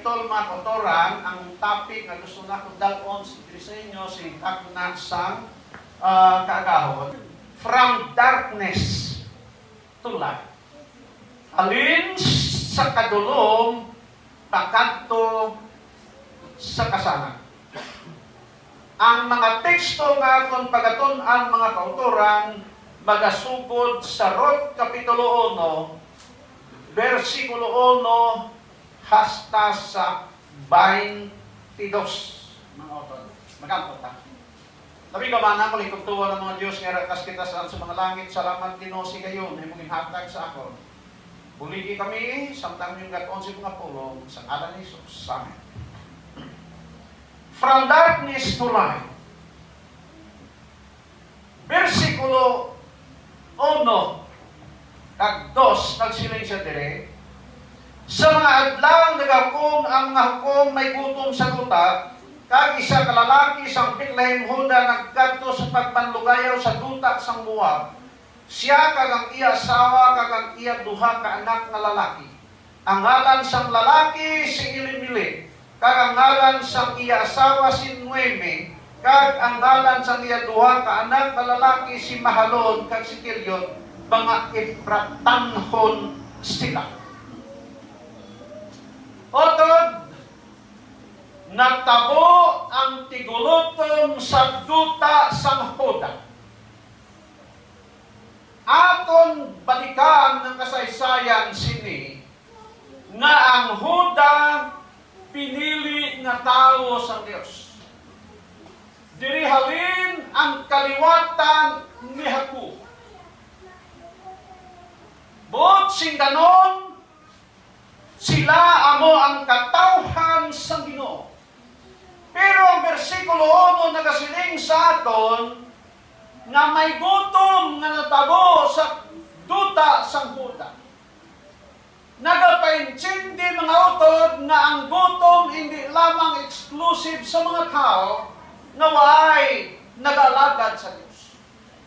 title, mga kautoran, ang topic na gusto na kong dalon sa inyo, si Takna sang kaagahon. From darkness to light. Alin sa kadulom, pakadto sa kasanan. Ang mga teksto nga kung pagaton-an mga kautoran, magasugod sa Rod Kapitulo 1, versikulo 1, hasta sa 22. Mga autor, magkampot ha. Labi ka ba na kung itugtuwa ng mga Diyos nga rakas kita sa mga langit, salamat Ginosi kayo, na mong inhatag sa ako. Buligi kami, samtang yung gaton si mga pulong, sa ngalan ni Jesus. Amen. From darkness to light. Versikulo 1, kag 2, nagsiling siya dire. Sa mga adlang nagahukom ang mga hukom may gutom sa duta, kag isa kalalaki sang Bethlehem Huda nagkadto sa pagpanlugayaw sa duta sang Moab. Siya kag ang iya asawa kag ang iya duha ka anak nga lalaki. Ang ngalan sang lalaki si Elimelech, kag ang ngalan sang iya asawa si Noemi, kag ang ngalan sang iya duha ka anak nga lalaki si Mahalon kag si Kilion, mga Efratanhon sila. Otod, natabo ang tigulutom sa duta sang Huda. Aton balikan ng kasaysayan sini nga ang Huda pinili nga tao sa Dios. Diri halin ang kaliwatan ni Jacob. Bot sing ganon, sila amo ang katawhan sa Ginoo. Pero ang versikulo 1 nagasiling sa aton nga may gutom nga natabo sa duta sang Huda. Nagapaintindi mga utod nga ang gutom hindi lamang exclusive sa mga tao nga waay nag-alagad sa Diyos.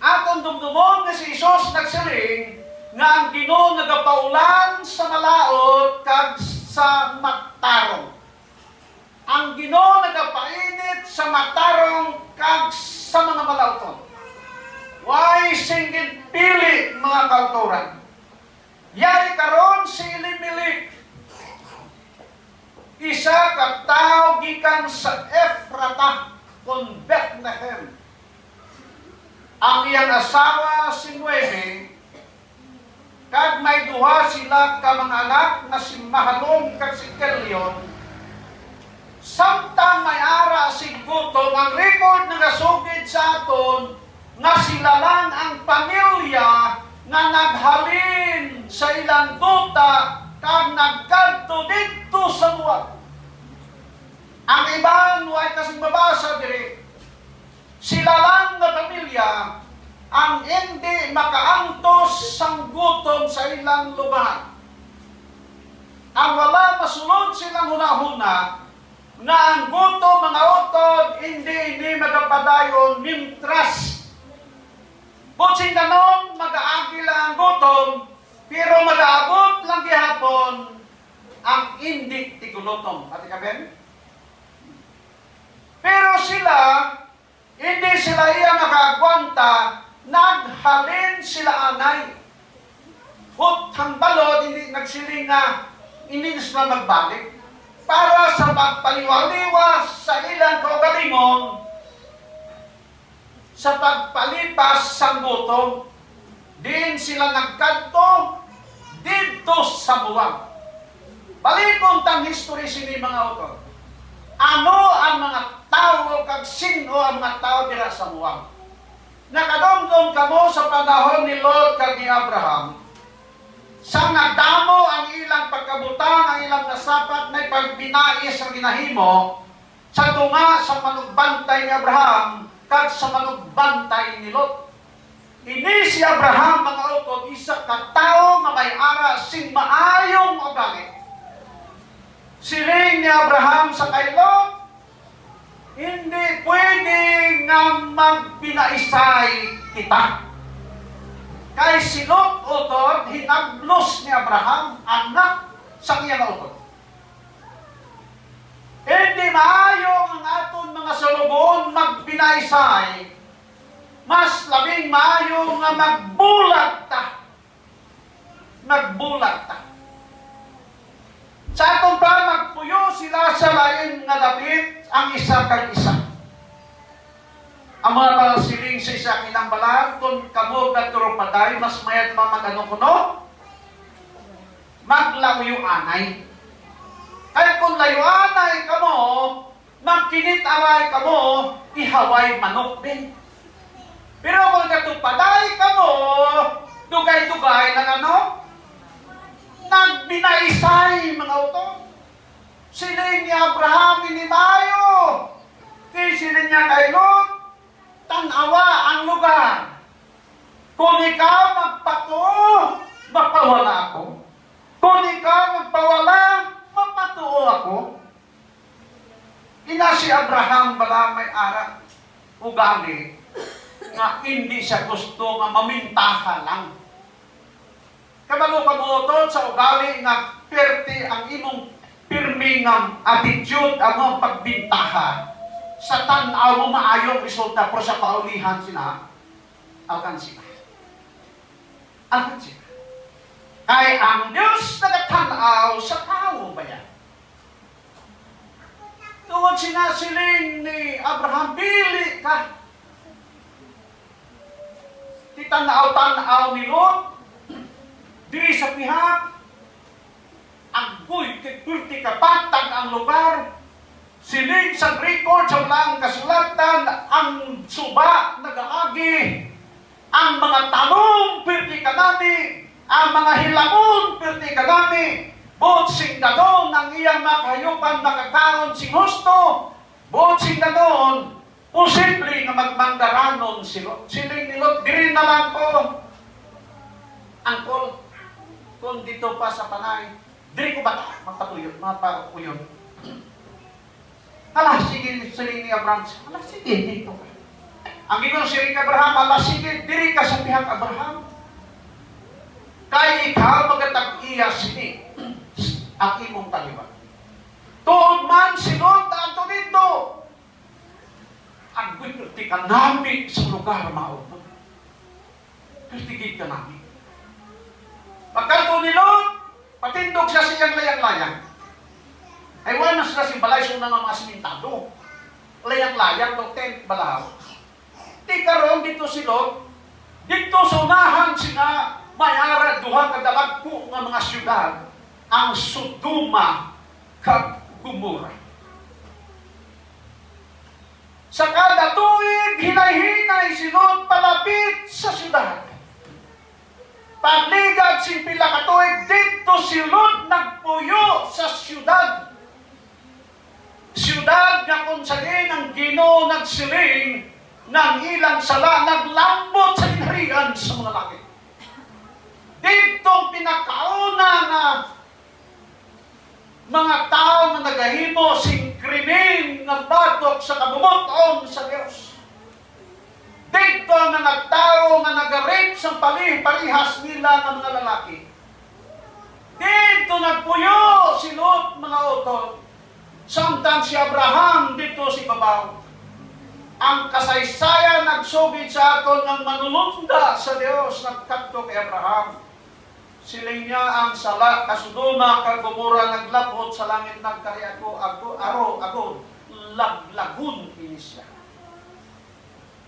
Atong dumdumon nga si Jesus nagsiling nga ang Ginoo nagapaulan sa malaot kag sa matarong. Ang Ginoo nagapainit sa matarong kag sa mga malauton. Why singgit pili mga kauturan? Yari karon si Elimelech, isa ka tao gikan sa Ephrata kon Bethlehem. Ang iyang asawa si Noemi, kag may duha sila ka mga anak na si Mahalon kag si Kilion. Samtang may ara si gutom, ang record na nasugid sa aton nga sila lang ang pamilya nga naghalin sa ilang duta kag nagkadto dito sa Moab. Ang iban way kasing mabasa diri. Sila lang na pamilya ang hindi makaantos sang gutom sa ilang lugar. Ang wala masulod silang hunahuna na ang gutom mga utod hindi magapadayon mintras. Butsing ganon, mag-aagi lang ang gutom, pero mag-aabot lang gihapon ang hindi tigulutom. Ati ka ben? Pero sila, hindi sila iya nakagwanta, naghalin sila anay. Hutang balod, hindi nagsiling nga, hindi sila magbalik. Para sa pagpaliwaliwas sa ilang kaugalingon, sa pagpalipas sa gutom, din sila nagkadto dito sa Moab. Balikon tang history sini mga autor. Ano ang mga tao kag sino ang mga tao dira sa Moab? Nakadumdum kamo sa panahon ni Lot kag ni Abraham. Sa nagdamo ang ilang pagkabutang, ang ilang nasapat na pagbinais ang ginahimo sa tunga sa manugbantay ni Abraham kag sa manugbantay ni Lot. Ini si Abraham mga utod, isa ka tao nga may ara sing maayong ugali. Siling ni Abraham sa kay Lot, hindi pwede nga magpinaisay kita. Kay si Lot utod, hinaglos ni Abraham, anak sa iyang utod. magbinaysay, mas labing maayo nga magbulag ta. Magbulag ta. Sa atong pa, magpuyo sila sa lain nga dapit ang isa kag isa. Ang mga palasiling sa isa ilang balag, kung kamo na turupaday, mas mayat mamagano kuno, maglayo anay. Kaya kung layo anay kamo, magkinit aray kamo, ihaway manok din. Pero kung katupaday kamo, dugay-dugay ng ano, nagbinaisay mga utong. Sila ni Abraham inimayo. Sila niya kay Lot, tanawa ang lugar. Kung ikaw magpato, mapawala ako. Kung ikaw magpawala, mapatuo ako. Ina si Abraham bala may ara ugali nga hindi siya gusto nga mamintahan lang. Kabalo kabuoton sa ugali nga perti ang imong pirmi nga attitude ang pagbintaha sa tanaw mo maayong resulta pero sa paulihan sila alkan sila. Alkan sila. Kay ang Diyos nagatanaw sa tao ba yan? Tungod sinasiling ni Abraham, pili ka. Titanaw-tanaw ni Lot, diri sa pihak, agoy kay purti kapatag ang lugar, siling sa record sa lang kasulatan, ang suba nagaagi, ang mga tanong purti kanami, ang mga hilamon purti kanami, bot sing ganon ang iyang makahayupan nakakaon sing husto. Bot sing ganon, posible na magmangdaranon si Lot. Siling ni Lot, diri na lang ko. Angkol, kung dito pa sa panay, diri ko ba magpatuyon, mapakuyon. Hala, sige, siling ni Abraham. Hala, sige, dito ka. Ang ginong siling ni Abraham, hala, sige, diri ka sa pihak Abraham. Kaya ikaw magatag-iya sini ang imong taliwan. Tuod man si Lot ato dito. Ang gwinti ka namin sa lugar maupon. Pertigid ka namin. Pagkanto ni Lot, patindog siya siyang layang-layang. Ay wala na sila si balay so na mga simintado. Layang-layang, to tent balaw. Di karoon dito si Lot, dito sunahan sila mayara duha kadalagpo nga mga syudad ang Sodoma kag Gomora. Sa kada tuig, hinay-hinay si Lot palapit sa syudad. Pagligad sing pila ka tuig, dito si Lot nagpuyo sa syudad. Syudad nga kung saan ang Ginoo nagsiling ng ilang sala, naglambot sa inharian sa mga langit. Dito pinakauna na mga tao na nagahimo sing krimen nga batok sa kabumoton sa Diyos. Dito mga tao nga nag-rape sa parihas nila ng mga lalaki. Dito nagpuyo si Lot mga utol. Samtang si Abraham dito si babaw. Ang kasaysayan nagsugid sa aton ng manulunda sa Diyos nagkadto kay Abraham. Siling niya ang sala, kasuduma, kagumura, naglapot sa langit, nagkari ako, laglagun ini siya.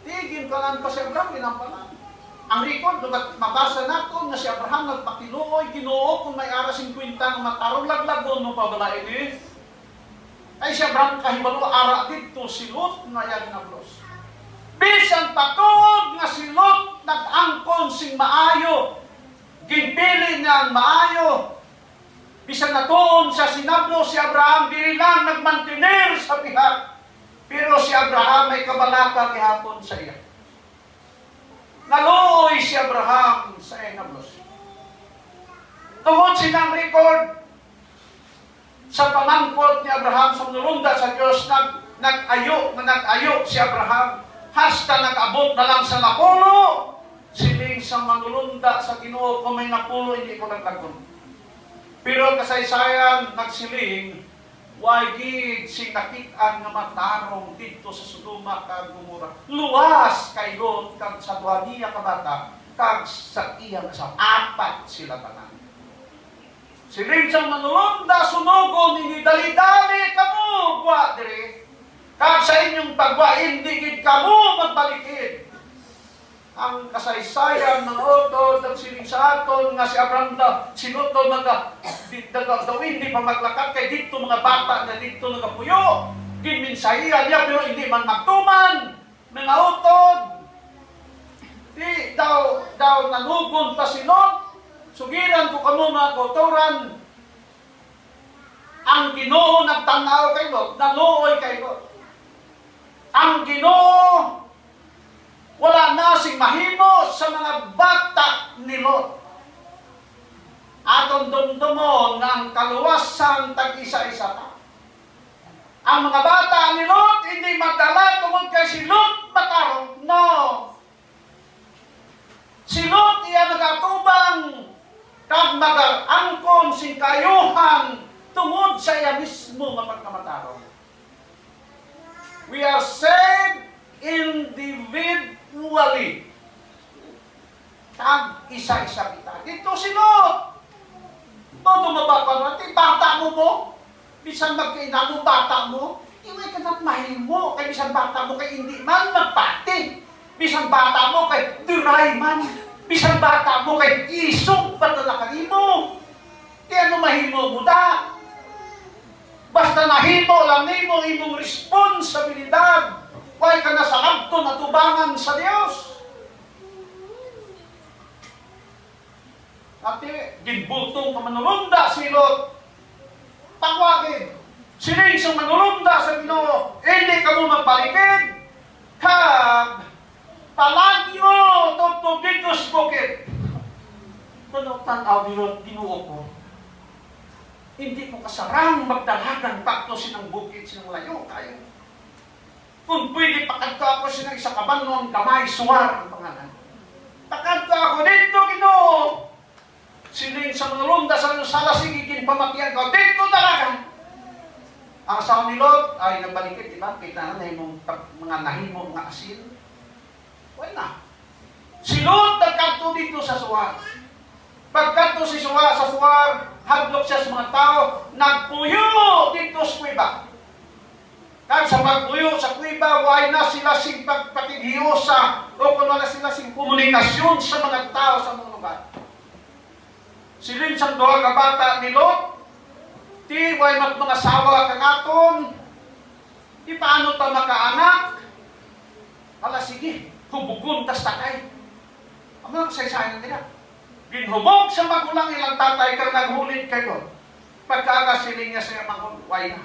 Tigin ka lang pa si Abraham, ginampalan. Ang record, mabasa natin na si Abraham nagpakiluoy, Ginoo, kung may aras 50 ng matarong laglagun mo pabalain eh. Ay si Abraham kahibalo, ara dito si Lot na yan nablos. Bisan patod nga si Lot nag-angkon sing maayo, ginpili niya ang maayo. Bisan natuon sa sinablo si Abraham, dili lang nagmantiner sa pihak. Pero si Abraham may kabalaka gihapon sa iya. Naluoy si Abraham sa enablos. Tungod silang record sa pamangkot ni Abraham sa nulunda sa Diyos, nag-ayo si Abraham. Hasta nag-abot na lang sa napulo. Siling sa manulunda sa Ginoo, kung may napulo, hindi ko naglagon. Pero kasaysayan, nagsiling, Why gid sing nakit-an nga matarong dito sa Sodoma kag Gomora. Luwas kay Lot kag sa duha niya ka bata kag sa iyang asawa. Apat sila tanan. Siling sang manulunda sunugon ni dali-dali kamo buwa dire. Kag sa inyong pagwa hindi gid kamo magbalikid. Ang kasaysayan ng utod ng siling sa aton nga si Abraham daw sinutod daw hindi pa maglakat kay dito mga bata na dito nagapuyo ginminsahiyan niya pero hindi man magtuman mga utod di daw nanugon pa si Lot sugiran ko kamo mga kautoran ang Ginoo nagtanaw kay Lot naluoy kay Lot ang Ginoo wala na sing mahimo sa mga bata ni Lot. Atong dumdumon ng kaluwasan tag-isa-isa ta. Ang mga bata ni Lot hindi magdala tungod kay si Lot matarong. No. Si Lot iya nagatubang kag mag-angkon sing kayuhan tungod sa iya mismo nga pagkamatarong. We are saved individually. Tag isa-isa kita. Dito si Lot. Todo mababa natin. Bata mo. Bisan magkaina mo, bata mo. Iway ka na't mahil mo. Kaya bisan bata mo kay hindi man magpati. Bisan bata mo kay duray man. Bisan bata mo kay isog patalakari mo. Kaya ano mahimo mo da? Basta nahimo lang nimo imong responsibilidad. Why ka na sa abto na tubangan sa Dios? Ate, ginbutong ka manulunda si Lot. Pagwagin. Sining sa manulunda sa Ginoo, hindi ka mo magbalikid. Kag, palagyo, tugtog dito sa bukid. Tanaw ni Lot, Ginoo ko. Hindi ko kasarang magdalagang pakto sinang bukid, sinang layo, kayo. Kung pwede, pakadto ako sinang isa kabanong gamay, suwar ang pangalan. Pakadto ako dito, Ginoo. Sining sa manulunda sa salasingigin pamatian ko, dito talaga. Ang asawa ni Lot ay nagbalikid, di ba? Kita na yung mga nahimo, mga asin. Why na? Si Lot nagkanto dito sa suwar. Pagkanto si suwar sa suwar, hadlok siya sa mga tao, nagpuyo dito sa kuiba. Kaya sa pagpuyo sa kuiba, why na sila sing pagpakighiyosa o kung wala sila sing komunikasyon sa mga tao sa mga lugar. Silin sa doha ka bata ni Lot, ti why mga sawa kang aton, di paano ta makaanak? Hala sige, hubugon tas takay. Ang mga kasaysayan nila. Ginhubog sa magulang ilang tatay kang naghulid kayo. Pagkakasiling niya sa mga why na.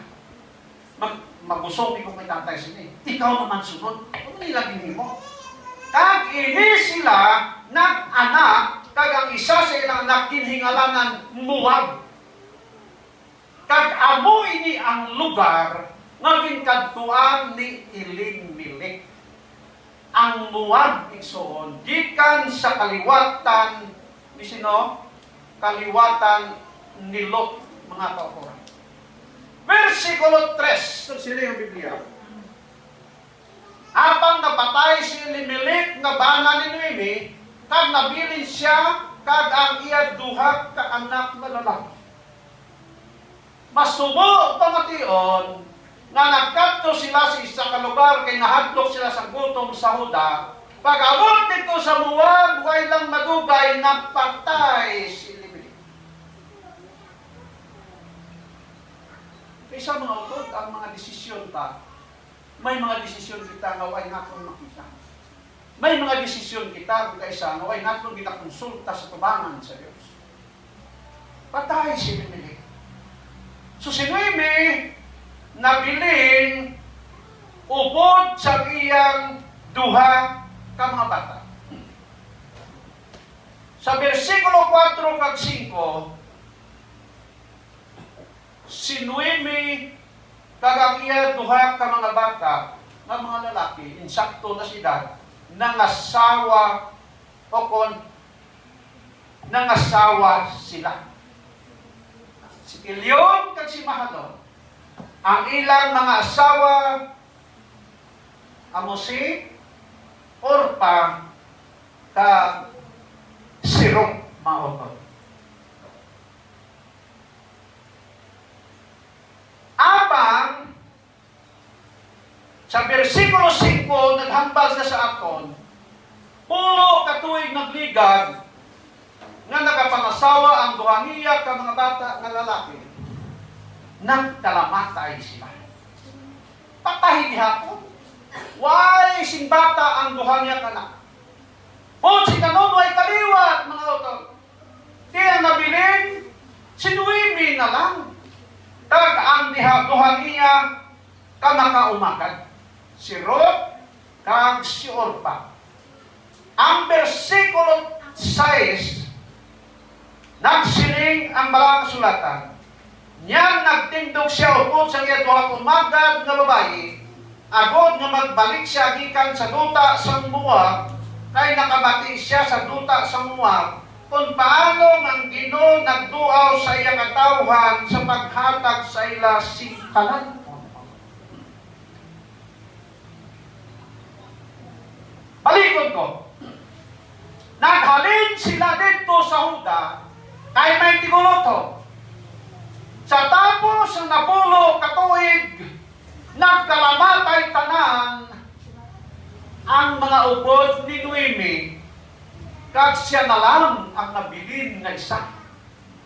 Magusok ko may tatay sini. Ikaw naman sunod. Ano nila ginimo? Kag ini sila nag-anak, kag ang isa sa ilang anak kinhingalanan Moab. Kag amo ini ang lugar nga ginkadtuan ni Elimelech. Ang Moab igsoon gikan sa kaliwatan ni sino? Kaliwatan ni Lot, mga kautoran. Versikulo 3 ng silang Biblia. Apang napatay si Elimelech nga bana ni Noemi, kag nabilin siya, kag ang iya duha ka anak na lalaki. Masubo pamation nga nagkadto sila sa isa ka lugar kay nahadlok sila sa gutom sa Huda. Pag-abot dito sa Moab, way lang madugay na patay si Elimelech. Kaysa mga utod, ang mga desisyon ta, may mga desisyon kita nga way natin makita. May mga desisyon kita kaysa nga way natin kita konsulta sa tubangan sa Diyos. Patay si Elimelech. So si Noemi, nabilin upod sa iyang duha ka mga bata. Sa versikulo 4 kag 5, si Noemi kag ang iya duha ka mga bata nga mga lalaki, insakto na sila, nangasawa o kon nangasawa sila. Si Kilion kag si Mahalon ang ilang mga asawa, amo si Orpa, ka Sirong maoto. Abang sa versikulo 5 naghambal sa aton, pulo katuig nagligad nga nagapangasawa ang duha niya ka mga bata nga lalaki. Nagkalamatay sila. Patay gihapon. Why sing bata ang duha niya kana? O si kanon way kaliwat mga utol. Di ang nabilin, sinuimi na lang. Tag ang duha niya ka makaumakad. Si Ruth kag si Orpa. Ang versikulo 6 nagsiling ang balang kasulatan. Niyang nagtindog siya upod sa iya duha kumagad nga babayi, agod nga magbalik siya gikan sa duta sa Moab, kay nakabati siya sa duta sa Moab, kung paano ang Ginoo nagduaw sa iya katawhan sa paghatag sa ila singkalan. Balikod ko. Naghalin sila dito sa Huda, kay may tiguluto. Sa tapos ng napulo katuig, nagkalamatay tanan ang mga ubod ni Noemi, kag siya na lang ang nabilin nga isa.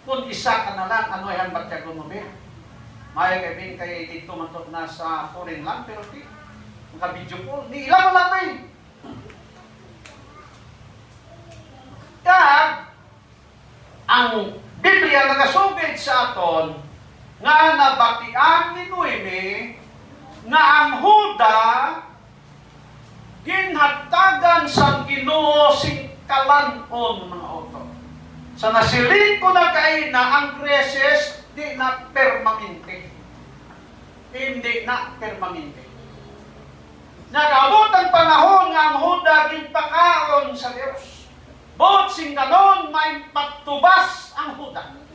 Kung isa ka na lang, ano yan ba't ka gumamit? May kaibigan kay dito matok na sa foreign land, pero di, makabidyo po, ni ilang lang na yun. Kag, ang Biblia nagasugid sa aton, nga nabatian ni Noemi nga ang Huda ginhatagan sa Ginoo singkalanon mga oto. Sa nasiling ko na kay na ang kreses di na permanente. Hindi na permanente. Nag-abot ang panahon nga ang Huda ginpakaon sa Diyos. Bot singkanon may patubas ang Huda.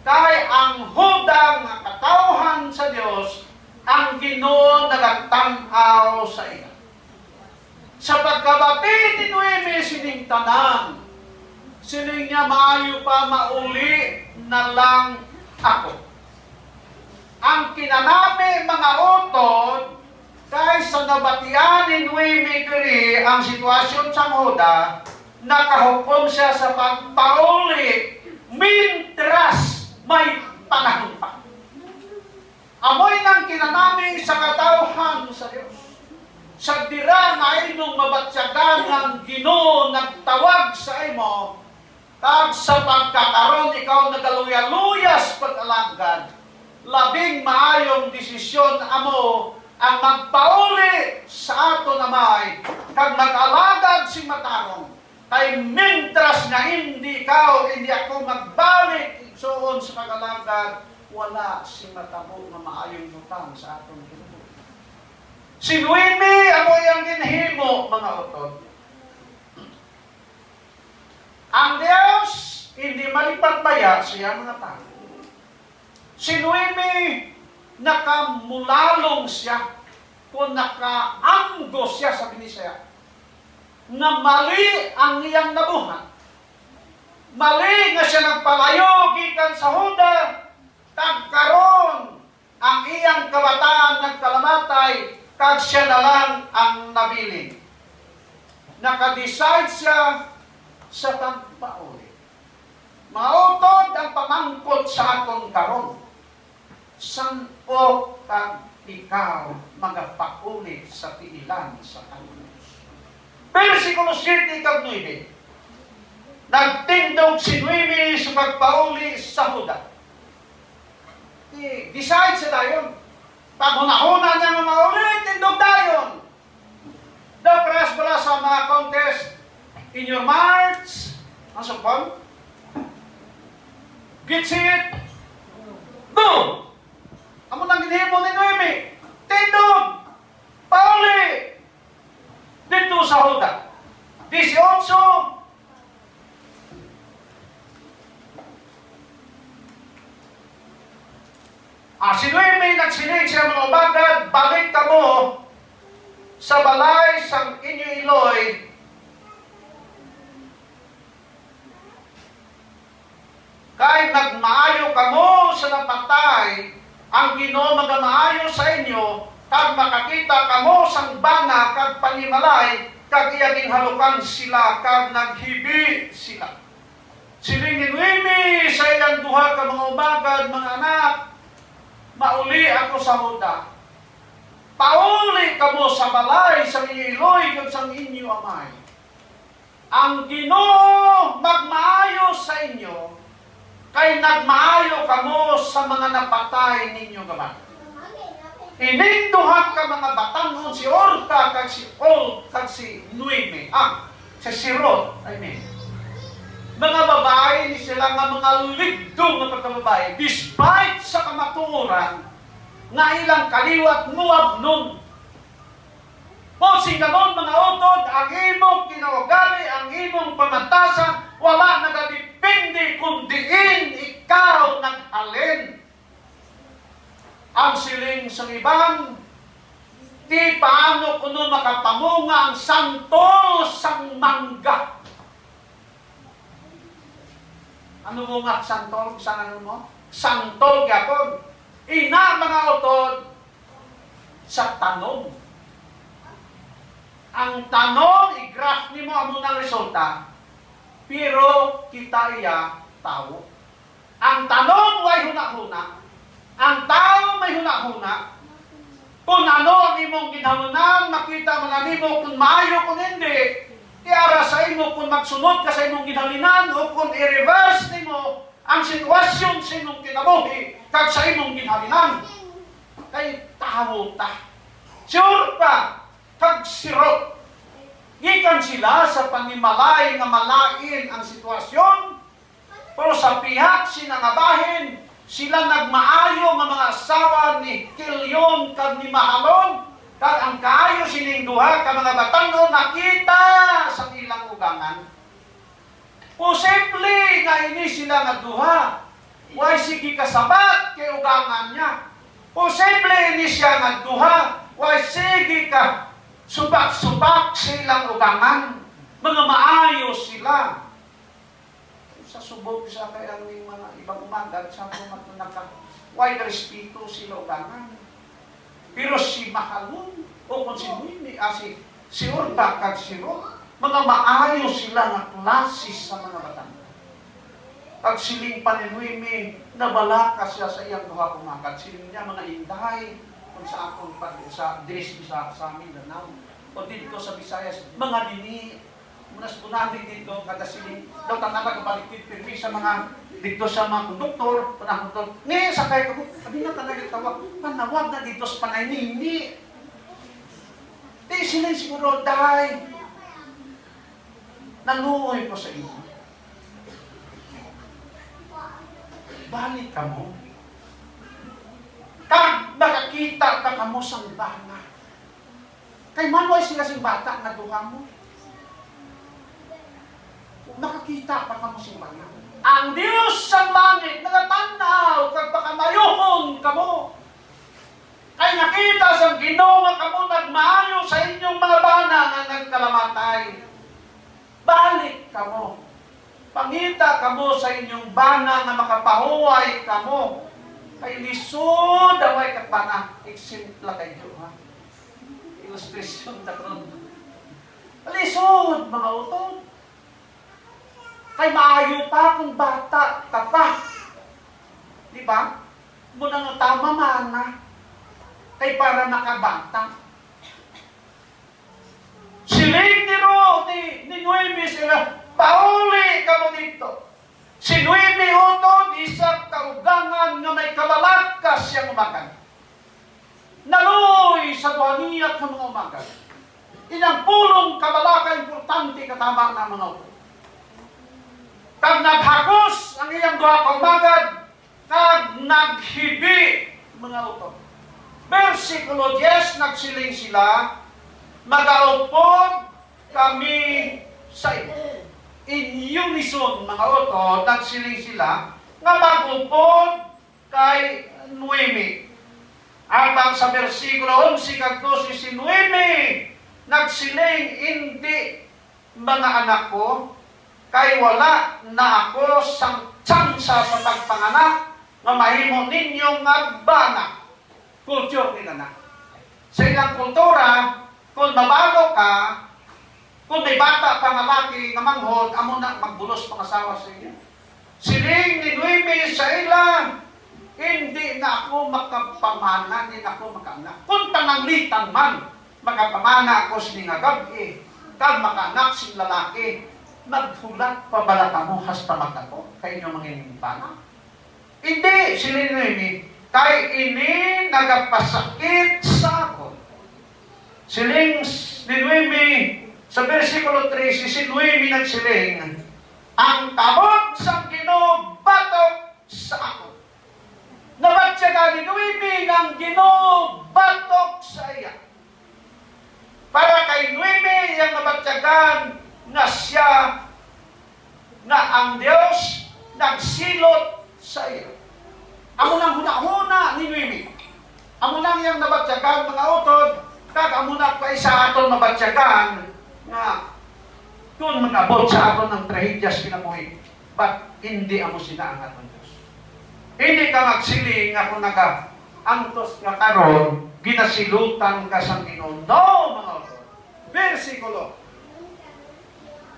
Kay ang Huda nga katawhan sa Dios ang Ginoo nagatanaw sa iya. Sa pagkabati ni Noemi sining tanan, sining niya maayo pa mauli na lang ako. Ang kinanami mga utod kay sa nabatian ni Noemi diri ang sitwasyon sa Huda, nakahukom siya sa pagpauli mintras may panahon pa. Amoy ng kinanami sa katawhan sa Diyos. Sa dira na inyong mabatsyagan ng Ginoo nagtawag sa imo, kag sa pagkakaroon ikaw nagaluya-luyas pag-alagad, labing maayong desisyon amo ang magpauli sa ato na may, kag mag-alagad si matarong, kay mintras na hindi ako magbalik soon sa kagalagad, wala si matabo na maayong lutang sa atong Ginoo. Si Noemi, amo yung ginhimo, mga utod. Ang Diyos, hindi malipagmaya sa iyang mga tao. Si Noemi, nakamulalong siya, kung nakaanggo siya sa binisaya, na mali ang iyang nabuhat. Mali nga siya nagpalayo gikan sa Huda, tagkaron ang iyang kabataan nagkalamatay, kag siya na lang ang nabilin. Nakadecide siya sa pagpauli. Mautod ang pamangkot sa aton karon. San o kag ikaw magapauli sa tiilan sa Diyos. Versikulo 7 kag 9. Nagtindog si Noemi sa pagpauli sa Huda. Decide sa dayon. Pag hunahuna niya nga mauli, tindog dayon. Dapras pala sa mga contest in your march. Ang sapang? Get it. Go! Amo nang ginhimo ni Noemi. Tindog! Pauli! Dito sa Huda. 18. Si Noemi nagsiling siya mga bagad, balik ka mo sa balay sang inyo iloy, kay nagmaayo ka mo sa napatay, ang Ginoo magamaayo sa inyo, kag makakita ka mo sang bana, kag panimalay, kag iyaging halukan sila, kag naghibi sila. Siling ni Noemi sa ilang duha ka mga ubagad, mga anak, mauli ako sa huda. Pauli ka mo sa balay, sa inyo iloy, kag sa inyo amay. Ang Ginoo magmaayo sa inyo, kay nagmaayo ka mo sa mga napatay ninyo gabat. Ininduhan ka mga batanon si Orpa, kag si Ol, kag si Noemi. Si Sirot, I mean. Mga babae ni sila nga mga ligdong na pagkababae, despite sa kamaturan, nga ilang kaliwat muwag nun. O singanon mga utod, ang imong kinaugali, ang imong pamatasan, wala nagadipindi kung diin ikaw naghalin. Ang siling sa ibang, ti paano kuno makapamunga ang santol sang mangga. Ano mo nga santol? Saan ano mo? Santol gapon. Ina mga utod sa tanong. Ang tanong, i-graph ni mo ang munang resulta, pero kita iya tao. Ang tanong ay huna-huna. Ang tao may huna-huna. Kung ano ang imong ginhamunan, makita mo na nimo kung maayo kung hindi. Iara sa imo kung magsunod ka sa imong ginhalinan o kung i-reverse nimo ang sitwasyon sa imong kinabuhi kag sa imong ginhalinan. Kay tao ta. Sure pa, kag sirot. Gikan sila sa panimalay nga malain ang sitwasyon, pero sa pihak sinangabahin, sila nagmaayo nga mga asawa ni Kilyon kag ni Mahalon, kag ang kaayo sining duha ka mga batanon nakita sa ilang ugangan. Posible nga ini sila nga duha, way sige kasabat kay ugangan niya. Posible ini siya nga duha, way sige ka subak-subak sa ilang ugangan. Mga maayo sila. Sa subok sa kaya ng mga ibang umandag, sa mga naka, way respeto sila ugangan. Pero si Mahalon, o kung si Noemi, si Orpa kag si Ruth, mga maayo sila nga klase sa mga batang. Pag siling pa ni Noemi, nabalaka siya sa iyang duha kumagad. Siling niya mga inday, kung sa akong sa dress sa amin, o dito sa Visayas, mga dini, munas punani dito, kada siling, daw tanaka kabalikid, pirmi sa mga dito sa mga konduktor, panahon to, ni sakay ko, sabi na talaga tawag, panawag na dito sa panay, hindi. Di sila siguro, dahay, naluoy ko sa iyo. Balik ka mo. Kag nakakita ka kamo sa bana. Kay manuay sila sing bata na duha mo. Nakakita pa kamo sa bana. Ang Diyos sa langit, nagatanaw, kag baka mayuhon kamo. Ay nakita sa Ginoo nga kamo nagmaayo sa inyong mga bana nga nagkalamatay. Balik kamo. Pangita kamo sa inyong bana nga makapahuway kamo. Kay lisod away ka bana. Exempla kayo, ha? Illustration ta karon. Lisod, mga utod. Kay maayo pa kung bata ka pa. Di ba? Muna nga tama mana. Kay para makabata. Siling ni Noemi sila, pauli ka mo dito. Si Noemi utod, isang kaugangan nga may kabalakas siyang umagan. Naluoy sa duhaniyat ng mga umagan. Inang pulong kabalaka, importante katama ng mga utod. Kag naghakos ang iyang duha ka umagad, kag naghibi mga utod. Versikulo 10, nagsiling sila, magaupod kami sa iyo. In unison, mga utod, nagsiling sila, nga magupod kay Noemi. Abang sa versikulo 11 kag 12 si Noemi nagsiling, hindi mga anak ko, kay wala na ako sang tsansa sa pagpanganak nga mahimo ninyong agbana. Kulture nila na. Sa ilang kultura, kung mabalo ka, kung may bata pa nga laki nga manghod, amo na magbulos pangasawa sa inyo. Siling ni Noemi sa ilang, hindi na ako makapamana, hindi na ako makaanak. Kung pananglitan man, makapamana ako sining gabi, kag makaanak si lalaki, naghulat pa bala ka mo, hasta magdako, kayo nyo manginipana. Hindi, siling ni Noemi, kay ini nagapasakit sa ako. Siling ni Noemi, sa versikulo 13, si Noemi nagsiling, ang kamot sa Ginoo batok sa ako. Nabatyaga ni Noemi ng Ginoo batok sa iya. Para kay Noemi, yung nabatyagan na siya, na ang Diyos nagsilot sa iya. Amo nang huna-huna ni Noemi. Amo nang yung nabatyagan mga utod, kag amo na pa isa aton nabatyagan nga kung mag-abot sa aton ng trahedyas kinabuhi, but hindi amo sinaangat ng Diyos. Hindi ka magsiling ako nag-antos nga karon, ginasilutan ka sa Ginoo. No, mga utod. Versikulo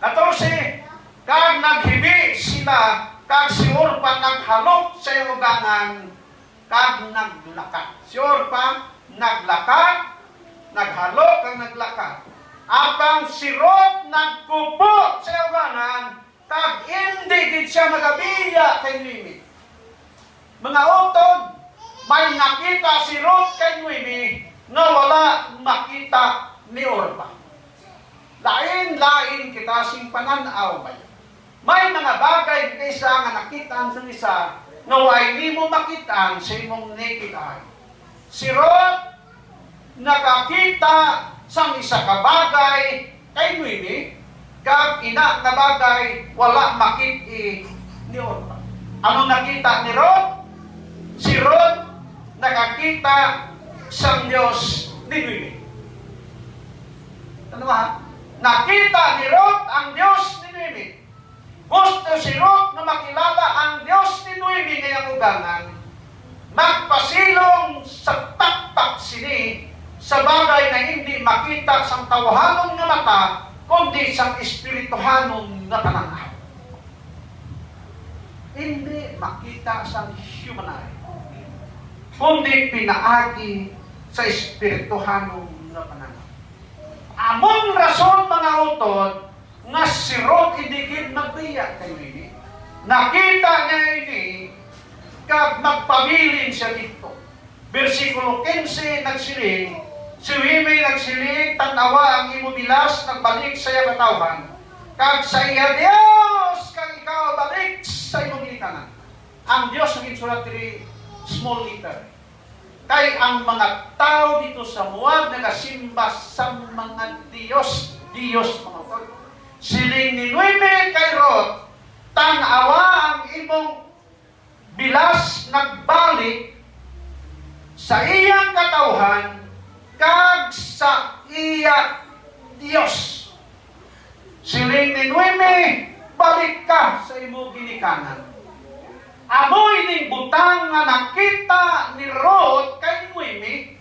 14, kag naghibi sila, kag si Orpa naghalok sa ugangan, kag naglakat. Si Orpa naglakat, naghalok kag naglakat. Apang si Ruth nagkupo sa ugangan, kag hindi gid siya magabiya kay Noemi. Mga utod, may nakita si Ruth kay Noemi nga wala makita ni Orpa. Lain-lain kita sing pananaw ba? May mga bagay kaysa nga nakitaan sa isa nga way di mo makitaan sa imong naked eye. Si Ruth nakakita sang isa ka bagay kay Noemi, kag ina ka bagay wala makit-i ni Orpa. Ano nakita ni Ruth? Si Ruth nakakita sang Diyos ni Noemi. Ano ba? Nakita ni Ruth ang Diyos ni Noemi. Gusto si Ruth na makilala ang Diyos ni Noemi ngayong ugangan, magpasilong sa taktak sini sa bagay na hindi makita sa tawhanon nga mata, kundi sa espirituhanon nga pananaw. Hindi makita sa human eye, kundi pinaagi sa espirituhanon nga pananaw. Among rason mga utod, nga si Ruth idigid nagbiya kay Noemi. Nakita niya ini, kag magpabilin siya dito. Versikulo 15 nagsiling, si Noemi nagsiling, tanawa ang imo bilas, nagbalik sa iya katawhan. Kag sa iya Dios, kag ikaw balik sa imong ginikanan. Ang Dios ang insulat diri small letter. Kay ang mga tao dito sa Moab nagasimba sa mga Diyos mga utod. Siling ni Noemi kay Ruth, tanawa ang imong bilas nagbalik sa iyang katawhan kag sa iya Dios. Siling ni Noemi, balik ka sa imong ginikanan. Amoy ning butang nga nakita ni Ruth kay Noemi,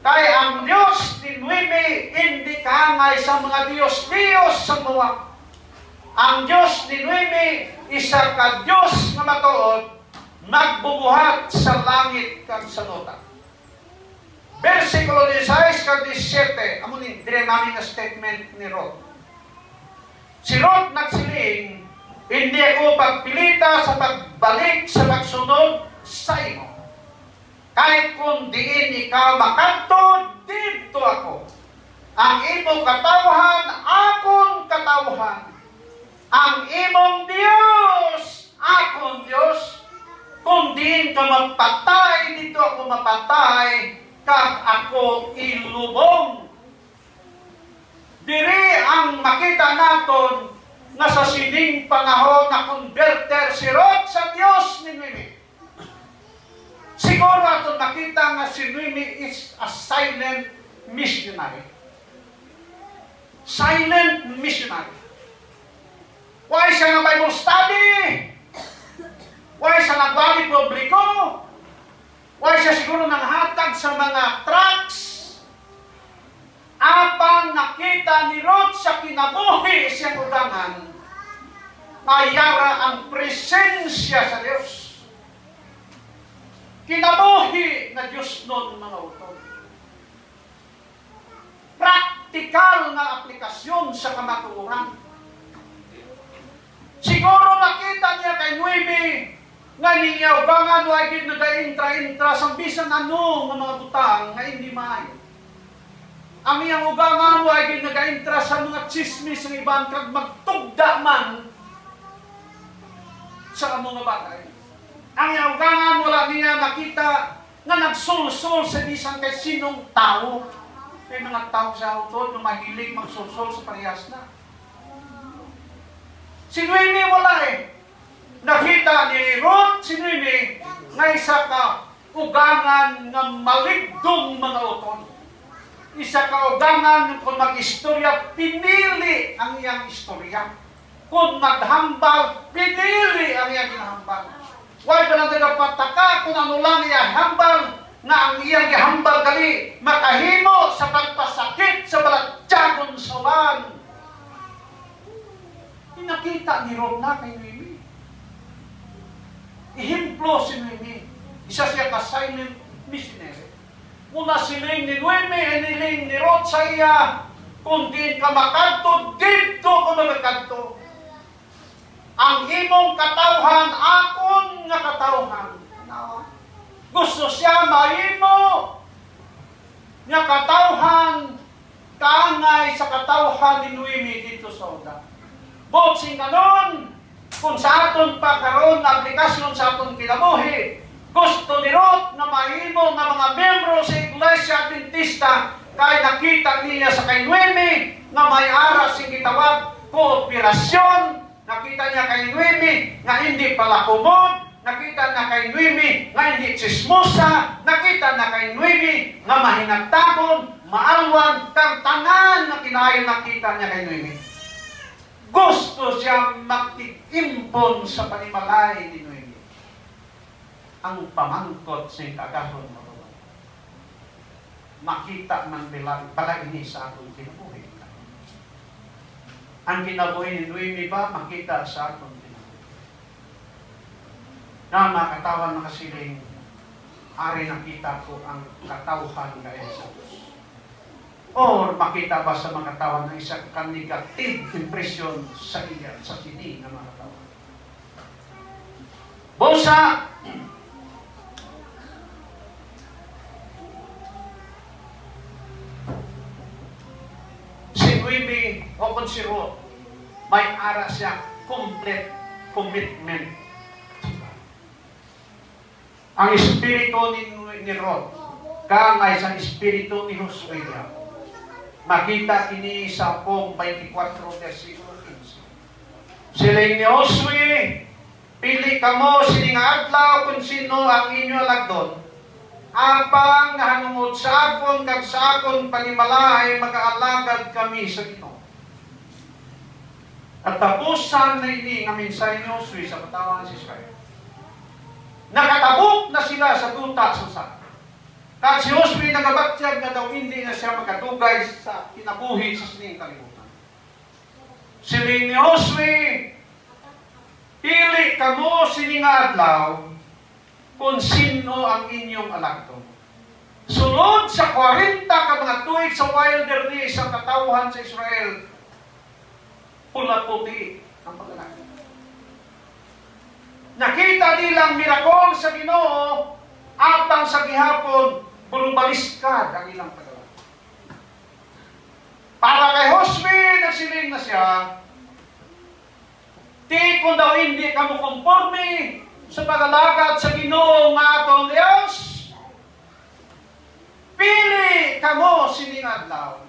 kay ang Diyos ni Noemi hindi kaangay sa mga Diyos sa Moab. Ang Diyos ni Noemi isa ka Diyos nga matuod, magbubuhat sa langit kag sa lupa. Versikulo 16 kag 17, amo ni dire namin nga statement ni Ruth. Si Ruth nagsiling, hindi ako pagpilita sa pagbalik sa pagsunod sa imo. Kahit kung diin ikaw makadto, dito ako. Ang imong katawhan, akong katawhan. Ang imong Diyos, akong Diyos. Kung diin ka mapatay, dito ako mapatay, kag ako ilubong. Diri ang makita naton nga sa sining panahon na converter si Ruth sa Diyos ni Noemi. Si Siguro ato makita nga si Noemi is a silent missionary. Silent missionary. Why siya nga Bible study? Why siya nagbali publiko? Why siya siguro nanghatag sa mga tracts? Apang nakita ni Ruth sa kinabuhi siyang ugangan, mayara ang presensya sa Diyos. Kinabuhi na Diyos nun, mga utod. Praktikal na aplikasyon sa kamatuoran. Siguro nakita niya kay Noemi nga niya ubangan wagid nagaintra-intra sa bisan ano nga mga butang nga hindi maayo. Ang iyang ubangan wagid nagaintra sa mga chismis ng iban kag magtugda man sa amo nga bagay. Ang iyang ubangan wala niya nakita nga nagsulsol sa bisan kay sinong tao. May mga tao sa utod na mahilig magsulsol sa parehas na. Si Noemi wala eh. Nakita ni Ruth si Noemi nga isa ka ugangan nga maligdong mga utod. Isa ka ugangan kung mag-istorya, pinili ang iyang istorya. Kung maghambal, pinili ang iyang ginahambal. Huwag ba lang nagpataka kung ano lang iyang hambal nga ang iyang gihambal gali makahimo sa pagpasakit sa balatyagon sa ulan. Nakita ni Ruth na kay Noemi. Ihimplo si Noemi. Isa siya ka silent missionary. Muna siling ni Noemi, iniling ni Ruth sa iya, kung di ka makadto, dito ka makadto. Ang imong katawhan, akon nga katawhan. No. Gusto siya mahimo nga katawhan, kaangay sa katawhan ni Noemi dito sa ulan. Botsing ganon, kung sa aton pa karon na aplikasyon sa aton kinabuhi, gusto ni Ruth na mahimo nga mga membro sa Iglesia Adventista kay nakita niya sa kay Noemi na may aras sing gitawag kooperasyon. Nakita niya kay Noemi nga hindi pala kumod, nakita na kay Noemi nga hindi chismosa, nakita na kay Noemi nga mahinagtabon, maalwan, kang tanan na kinayon nakita niya kay Noemi. Gusto siya magtikimpon sa panimalay ni Noemi. Ang pamangkot sa kagahon mo. Makita man pala ini sa atong kinabuhi. Ang kinabuhi ni Noemi ba makita sa atong kinabuhi? Na makatawan na kasiling, ari nakita ko ang katawhan na sa Diyos. Or makita ba sa mga katawan na isang negative impression sa iya, sa sini ng mga katawan. Bosa, si Noemi o kung si Ruth, may ara siya complete commitment. Ang espiritu ni Ruth, kangay sa espiritu ni Hosea. Makita kini sa Pong 24 versikulo 15. Siling ni Josue, pili kamo sining adlaw kung sino ang inyo alagdon. Apang nahanungod sa akon kag sa akon panimalay mag-aalagad kami sa Ginoo. At tapusan na ini nga mensahe ni Josue sa katawan si Israel. Nakatabok na sila sa duta sa sala. Kaya si Josue nagabatyag na daw hindi na siya makatugay sa kinabuhi sa sining kalibutan. Siling ni Josue, pili kamo sining adlaw kung sino ang inyong alagdon. Sunod sa 40 ka mga tuig sa wilderness ang katawhan sa Israel, pula-puti ang paglalaki. Nakita nilang miracle sa Ginoo, apang sa gihapon, bulubaliskad ang ilang paglalaki. Para kay Josue, nagsiling na siya, di kung daw hindi ka mo konforme sa pag-alagad sa Ginoo nga atong Diyos, pili ka mo sining adlaw.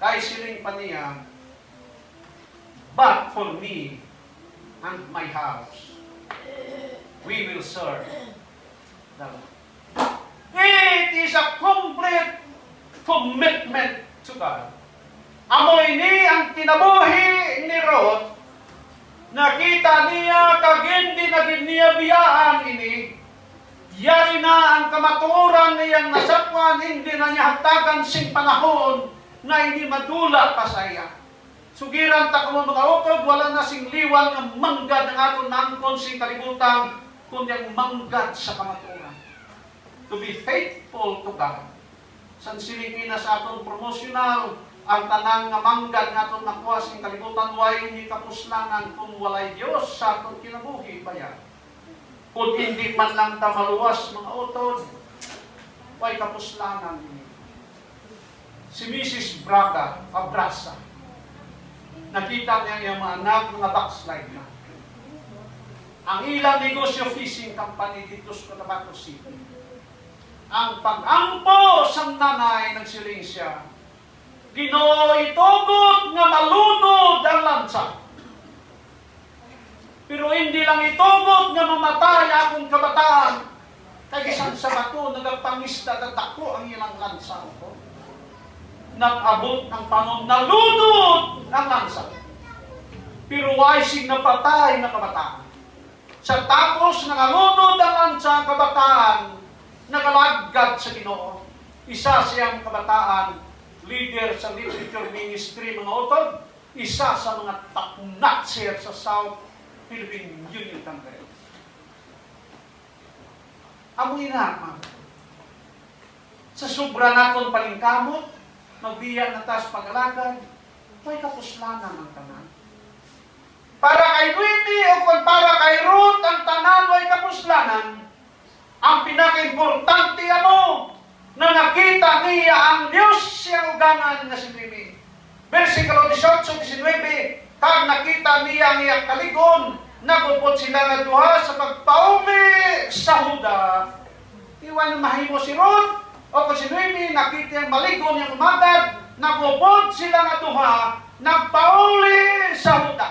Kay siling pa niya, but for me and my house, we will serve the Lord. It is a complete commitment to God. Amo ini ang kinabuhi ni Ruth. Nakita niya kag hindi naging niya biyaan ini. Yari na ang kamatuoran niyang nasapwan, hindi na niya hatagan sing panahon na hindi madula pa sa iya. Sugiran ta kamo mga utod, wala na sing liwang ang manggad ng aton nangkon sing kalibutan, kundi ang manggad sa kamatuoran. To be faithful to God. San silingina sa aton promotional, ang tanang nga manggad nga aton nakuha sing kalibutan, way hindi kapuslangan kung walay Dios sa aton kinabuhi bayan. Kung hindi man lang ta maluwas mga utod, way kapuslangan ini. Si Mrs. Braga, Abrasa, nakita niya yung mga anak, mga backslide na. Ang ilang negosyo fishing company dito sa Cotabato City. Ang pag-ampo sa nanay nagsiling siya, Ginoo itugot nga malunod ang lansa. Pero hindi lang itugot nga mamatay akong kabataan. Kaya isang sa bato, nagpangista at dako ang ilang lansa ko. Nag-abot ng panon, nalunod ang lansa. Pero wising napatay na kabataan. Sa tapos nangalunod ang lansa kabataan, nagalagad sa Ginoo. Isa siyang kabataan, leader sa literature ministry mga utod, isa sa mga top notcher sa South Philippine Union Congress. Amoy na, sa sobra naton palingkamot, magbiyan na tas pag-alagad, may kapuslanan ng tanan. Para kay Noemi o kung para kay Ruth, ang tanan ay kapuslanan, ang pinaka-importante na nakita niya ang Diyos siyang ugangan na si Noemi. Versikulo 18-19, kag nakita niya ang iyang kaligon, nagupot sila nga duha sa pagpauli sa Huda. Iwan mahimo si Ruth, o kung si Noemi, nakita ang maligon niyang umatag, nagupot sila nga duha, nagpauli sa Huda.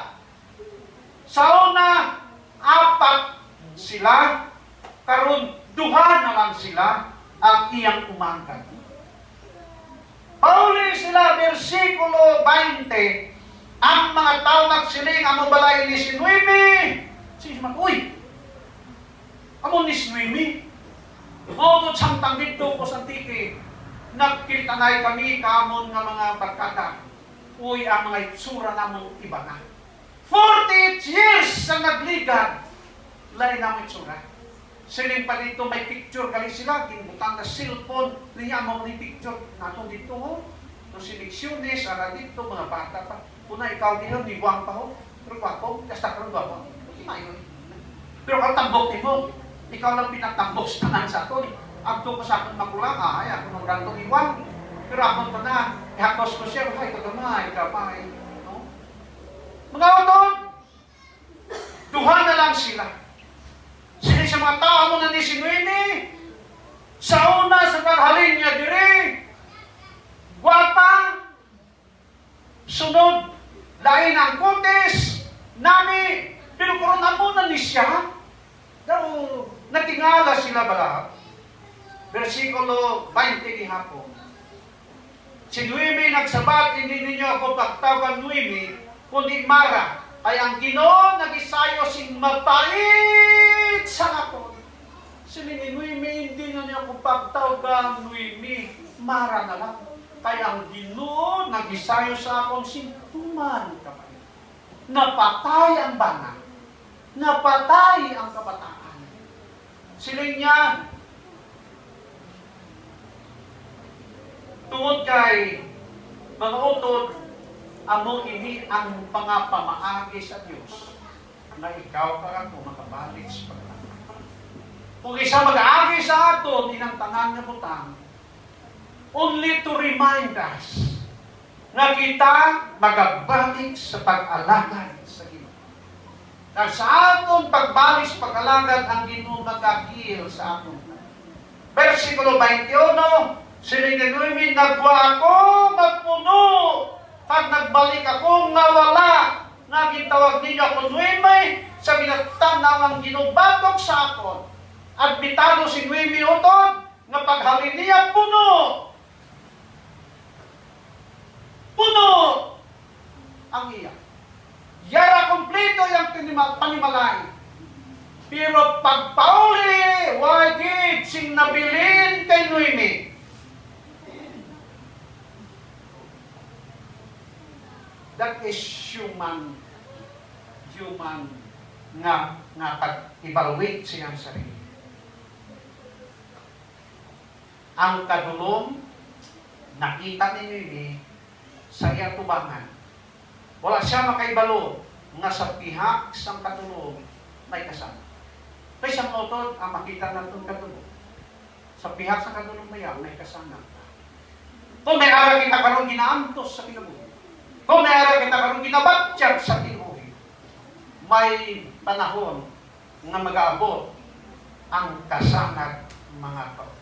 Sa una, 4 sila, karon duha na lang sila ang iyang umangkat. Pauli sila, versikulo 20, ang mga tao nagsiling, amo balay ni si Noemi. Uy, amo ni si Noemi. Moto samtang dito ko sa tiki, nagkilitanay kami kamon nga mga barkada. Uy, ang mga itsura namong iba na. 48 years ang nagligad, lain namong itsura. Siling pa dito may picture kali sila, kinbutang na cellphone, niya mo ni picture nato dito ho. No seleksyones, ara dito, mga bata pa. Una ikaw dito, niwang pa ho. Pero wapo, kasta karon wapo. Mayon. Pero kung tambok mo, ikaw lang pinatambok sa tanan sa ato. Agto ko sa akong magulang, ay ako nang rantong iwan. Pero ako ito na, ihakos ko siya, ay kagamay, kapay. No? Mga utod, duha na lang sila. Sila sa mga tao mo na ni si Noemi, sa una sa paghalin niya dire, gwapa, sunod, lain ang kutis, nami, pero karon amo na ni siya, daw natingala sila bala. Versikulo 20 gihapon. Si Noemi nagsabat, hindi ninyo ako pagtawag Noemi, kundi Mara, ay ang Ginoo nagisayo sing mapait sa ako. Sili ni Noemi, hindi na niya akong pagtawag Noemi, Mara na lang. Kaya ang Ginoo nagisayo sa akong sing tuman kapay. Napatay ang bana. Napatay ang kabataan. Sili niya, tungod kay mga utod, amo ini ang pangapamaagi sa Diyos na ikaw ka ako makabalik sa pagkakataon. Kung isa mag-aagi sa ato, inang tanan nga butang, only to remind us na kita magabalik sa pag-alagad sa Ginoo. Dahil sa aton pagbalik sa pag-alagad, ang Ginoo magakil sa aton. Versikulo 21, siling ni Noemi, nagwa ako magpuno, pag nagbalik ako, nga wala nga gitawag ninyo ako Noemi, sa binatanaw ang ginubatok sa akon. At bitado si Noemi utod, nga paghalin niya puno. Puno ang iya. Yara kompleto yung panimalay. Pero pagpauli, wagid sing nabilin kay Noemi. That is human nga pag-evaluate siyang sarili. Ang kadulom, nakita ni Noemi sa iyang tubangan. Wala siya makaibalo nga sa pihak sa kadulom may kasama. May isang otod ang makita natin kadulom. Sa pihak sa kadulom may kasama. Kung may ara kita karon ginaantos sa kinabuhi. Kung may ara kita karon ginabatsyag sa kinabuhi. May panahon nga mag-aabot ang kasanag mga tao.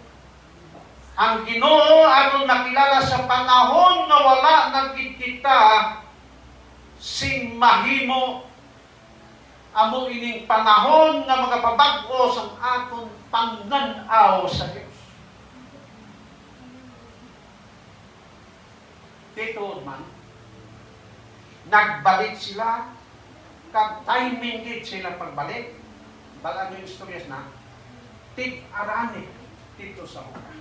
Ang Ginoo aron nakilala sa panahon nga wala nagkikita sing mahimo amo ining panahon nga magapabag-o sa aton pangnan-aw sa Dios. Dito man nagbalik sila kag timing gid sila pagbalik. Bala yung istoryas na tig-arani dito sa una.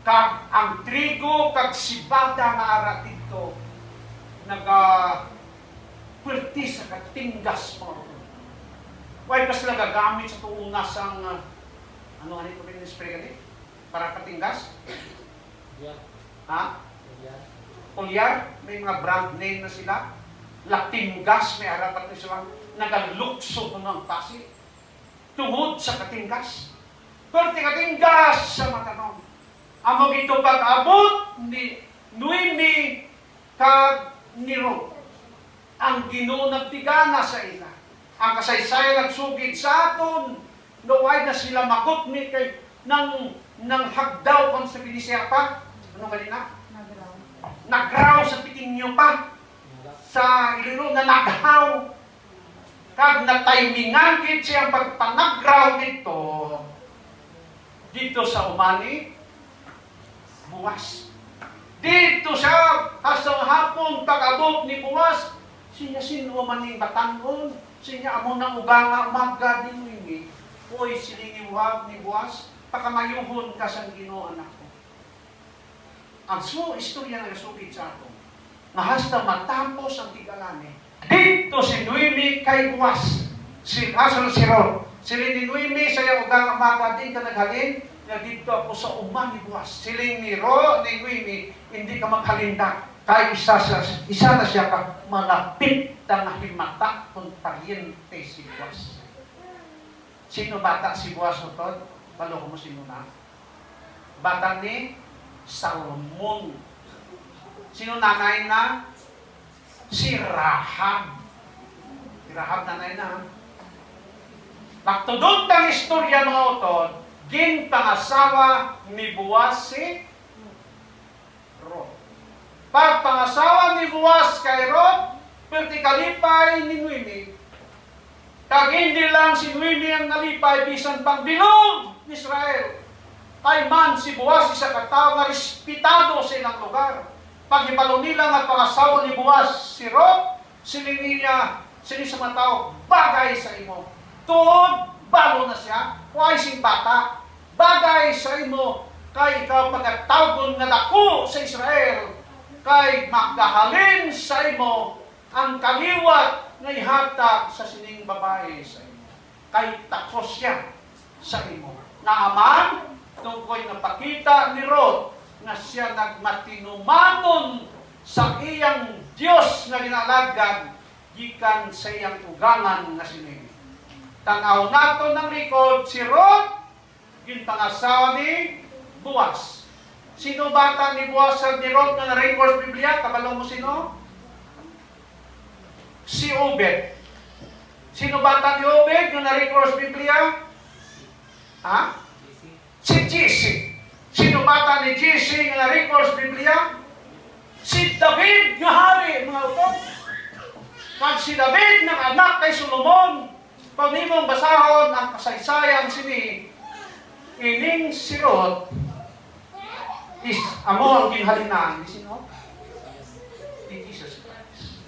Kag ang trigo kag sibada nga ara dito pwerte sa katinggas mo. Why pa sila gagamit sa tuuna sang ano ito ba yung spray ganit? Para katinggas? Yeah. Ha? Yeah. Pulyar, may mga brand name na sila. Latinggas, may harapan na sila. Nagalukso ng pasi. Tungod sa katinggas. Pwerte katinggas sa matanong. Amo ito pag-abot ni Noemi kag ni Ruth. Ang Ginoo nagtigana sa ila. Ang kasaysayan nagsugid sa aton, naway na sila makutmi kay nang hagdaw kung sa Pilisya pa. Ano kanina? Nagraw sa pitinyo pa. Sa Iliro na naghaw. Kag natimingan gid siyang pagpanagraw dito sa umani, buwas. Dito siya, hasta hapon, pag-abot ni buwas, siya sino maning batanon, siya amo nang uganga umaga din Noemi. Uy, silingi wag ni buwas, pakamayuhon ka sa Ginoo anak ko. Ang istorya na nasugid sa ato, nga hasta matapos ang tigalani. Dito si Noemi kay buwas, si Ruth. Siling ni Noemi sa iyang uganga umaga din ka naghalin, na dito ako sa uman ni buwas. Siling ni Noemi, hindi ka maghalinda. Kaya isa na siya ka malapit na himata kung pariente si buwas. Sino bata si buwas no Tod? Balo mo sino na? Bata ni Salmon. Sino nanay na? Si Rahab. Si Rahab nanay na. Nagtudod ang istorya mga utod, ginpangasawa ni buwas si Ruth. Pag pangasawa ni buwas kay Ruth, pwerte kalipay ni Noemi. Kag hindi lang si Noemi ang nalipay, bisan pang bilog ni Israel. Kay man si buwas isa katao nga respetado sa ilang lugar. Pag hibalo nila nga pangasawa ni buwas si Ruth, sili sa mga tao, bagay sa imo. Tuod, balo na siya, huwag sing bata. Bagay sa imo, kay ikaw pagkatawgon nga dako sa Israel, kay magdahalin sa imo ang kaliwat nga ihatag sa sining babae sa imo. Kay takos siya sa imo. Naaman, tungkoy napakita ni Ruth nga siya nagmatinumanon sa iyang Diyos nga ginalagad gikan sa iyang ugangan nga sining. Tanaw nato ng record si Ruth, ginpangasawa ni Boaz. Sino bata ni Boaz ni Ruth na na-record sa Biblia? Kabalong mo sino? Si Obed. Sino bata ni Obed na na-record sa Biblia? Ha? Si Jesse. Sino bata ni Jesse na na-record sa Biblia? Si David nga hari, mga utod. Kag si David ng anak kay Solomon, kung imong basahon ang kasaysayan sini, ining sirot is amo ang ginhalinan ni sino? Ni Jesus Christ.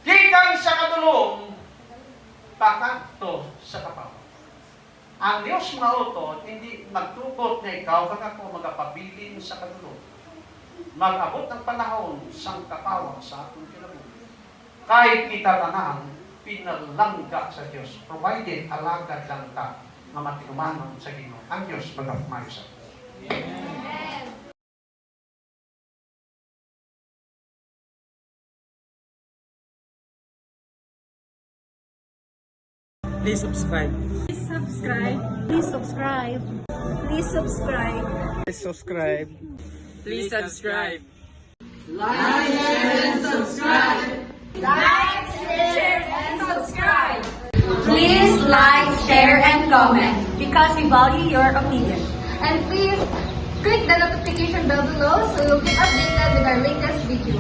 Gikan sa kadulong, pakadto sa kapaw. Ang Diyos mautot, hindi magtubot na ikaw kung ako magapabilin sa kadulong. Mag-abot ng panahon sang kapawa sa atong kinabuhi. Kahit kita tanan, pinalangga sa Diyos, provided alagad lang ta na matinumanon sa Ginoo. Ang Diyos magapumay sa Please subscribe. Please subscribe. Please subscribe. Please subscribe. Please subscribe. Please subscribe. Like, share, and subscribe. Please like, share, and comment because we value your opinion. And please click the notification bell below so you'll get updated with our latest video.